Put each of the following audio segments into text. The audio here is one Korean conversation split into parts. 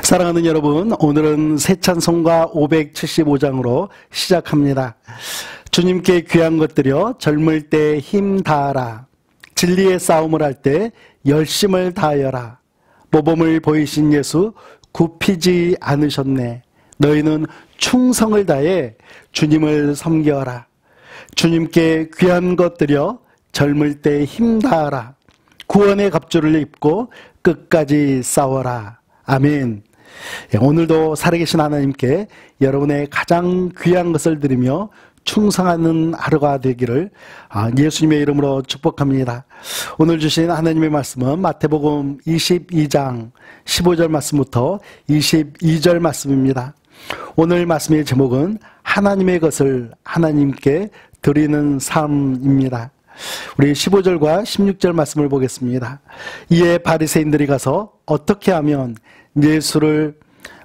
사랑하는 여러분, 오늘은 새 찬송가 575장으로 시작합니다. 주님께 귀한 것들여 젊을 때 힘 다하라. 진리의 싸움을 할 때 열심을 다하여라. 모범을 보이신 예수 굽히지 않으셨네. 너희는 충성을 다해 주님을 섬겨라. 주님께 귀한 것들여 젊을 때 힘 다하라. 구원의 갑주를 입고 끝까지 싸워라. 아멘. 오늘도 살아계신 하나님께 여러분의 가장 귀한 것을 드리며 충성하는 하루가 되기를 예수님의 이름으로 축복합니다. 오늘 주신 하나님의 말씀은 마태복음 22장 15절 말씀부터 22절 말씀입니다. 오늘 말씀의 제목은 하나님의 것을 하나님께 드리는 삶입니다. 우리 15절과 16절 말씀을 보겠습니다. 이에 바리새인들이 가서 어떻게 하면 예수를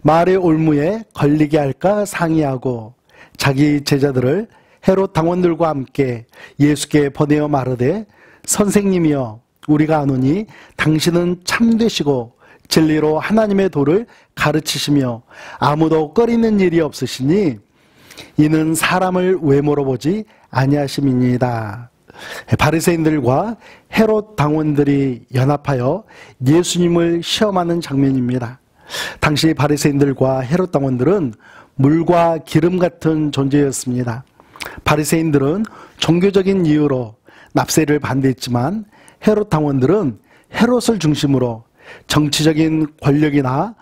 말의 올무에 걸리게 할까 상의하고 자기 제자들을 헤롯 당원들과 함께 예수께 보내어 말하되 선생님이여 우리가 아노니 당신은 참되시고 진리로 하나님의 도를 가르치시며 아무도 꺼리는 일이 없으시니 이는 사람을 외모로 보지 아니하심이니이다. 바리새인들과 헤롯 당원들이 연합하여 예수님을 시험하는 장면입니다. 당시 바리새인들과 헤롯 당원들은 물과 기름 같은 존재였습니다. 바리새인들은 종교적인 이유로 납세를 반대했지만 헤롯 당원들은 헤롯을 중심으로 정치적인 권력이나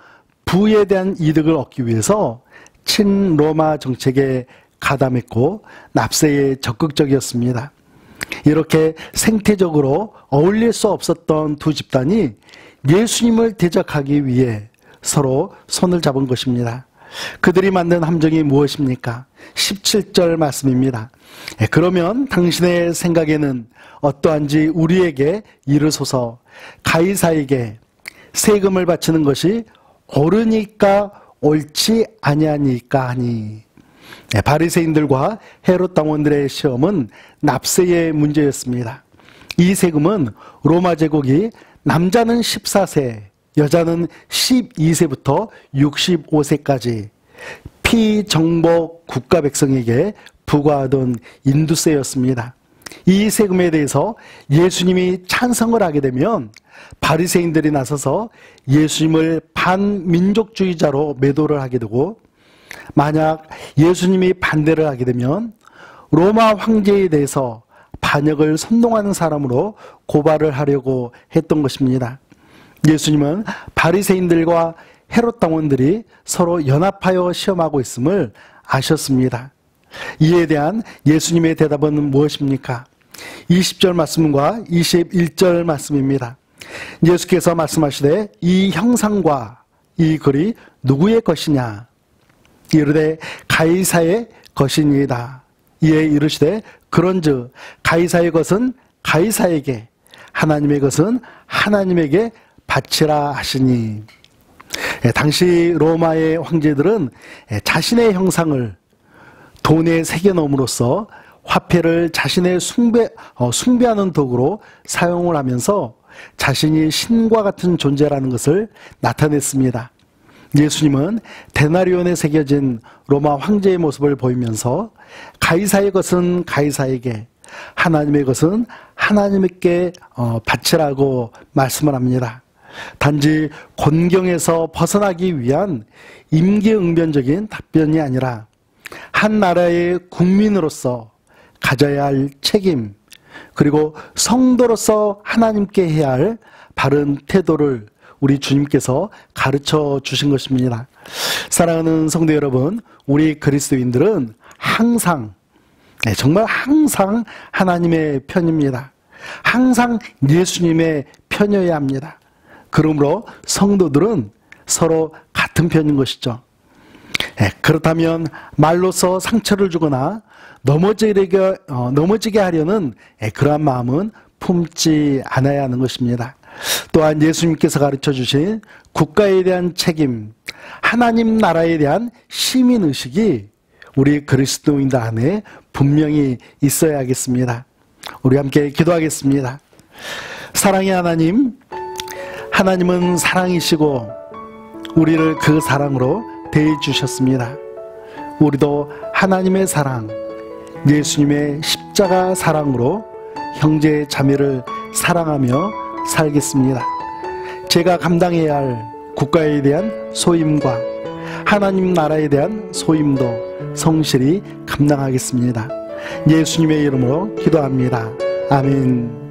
부에 대한 이득을 얻기 위해서 친로마 정책에 가담했고 납세에 적극적이었습니다. 이렇게 생태적으로 어울릴 수 없었던 두 집단이 예수님을 대적하기 위해 서로 손을 잡은 것입니다. 그들이 만든 함정이 무엇입니까? 17절 말씀입니다. 그러면 당신의 생각에는 어떠한지 우리에게 이르소서. 가이사에게 세금을 바치는 것이 옳으니까 옳지 아니하니까 하니. 바리새인들과 헤롯 당원들의 시험은 납세의 문제였습니다. 이 세금은 로마 제국이 남자는 14세, 여자는 12세부터 65세까지 피정복 국가 백성에게 부과하던 인두세였습니다. 이 세금에 대해서 예수님이 찬성을 하게 되면 바리새인들이 나서서 예수님을 반민족주의자로 매도를 하게 되고 만약 예수님이 반대를 하게 되면 로마 황제에 대해서 반역을 선동하는 사람으로 고발을 하려고 했던 것입니다. 예수님은 바리새인들과 헤롯 당원들이 서로 연합하여 시험하고 있음을 아셨습니다. 이에 대한 예수님의 대답은 무엇입니까? 20절 말씀과 21절 말씀입니다. 예수께서 말씀하시되 이 형상과 이 글이 누구의 것이냐? 이르되 가이사의 것이니이다. 이에 이르시되 그런즉 가이사의 것은 가이사에게 하나님의 것은 하나님에게 바치라 하시니. 당시 로마의 황제들은 자신의 형상을 돈에 새겨놓음으로써 화폐를 자신의 숭배하는 도구로 사용을 하면서 자신이 신과 같은 존재라는 것을 나타냈습니다. 예수님은 데나리온에 새겨진 로마 황제의 모습을 보이면서 가이사의 것은 가이사에게 하나님의 것은 하나님께 바치라고 말씀을 합니다. 단지 곤경에서 벗어나기 위한 임기응변적인 답변이 아니라 한 나라의 국민으로서 가져야 할 책임 그리고 성도로서 하나님께 해야 할 바른 태도를 우리 주님께서 가르쳐 주신 것입니다. 사랑하는 성도 여러분, 우리 그리스도인들은 항상 정말 항상 하나님의 편입니다. 항상 예수님의 편이어야 합니다. 그러므로 성도들은 서로 같은 편인 것이죠. 그렇다면 말로서 상처를 주거나 넘어지게 하려는 그러한 마음은 품지 않아야 하는 것입니다. 또한 예수님께서 가르쳐 주신 국가에 대한 책임, 하나님 나라에 대한 시민의식이 우리 그리스도인들 안에 분명히 있어야겠습니다. 우리 함께 기도하겠습니다. 사랑의 하나님, 하나님은 사랑이시고 우리를 그 사랑으로 대해 주셨습니다. 우리도 하나님의 사랑, 예수님의 십자가 사랑으로 형제 자매를 사랑하며 살겠습니다. 제가 감당해야 할 국가에 대한 소임과 하나님 나라에 대한 소임도 성실히 감당하겠습니다. 예수님의 이름으로 기도합니다. 아멘.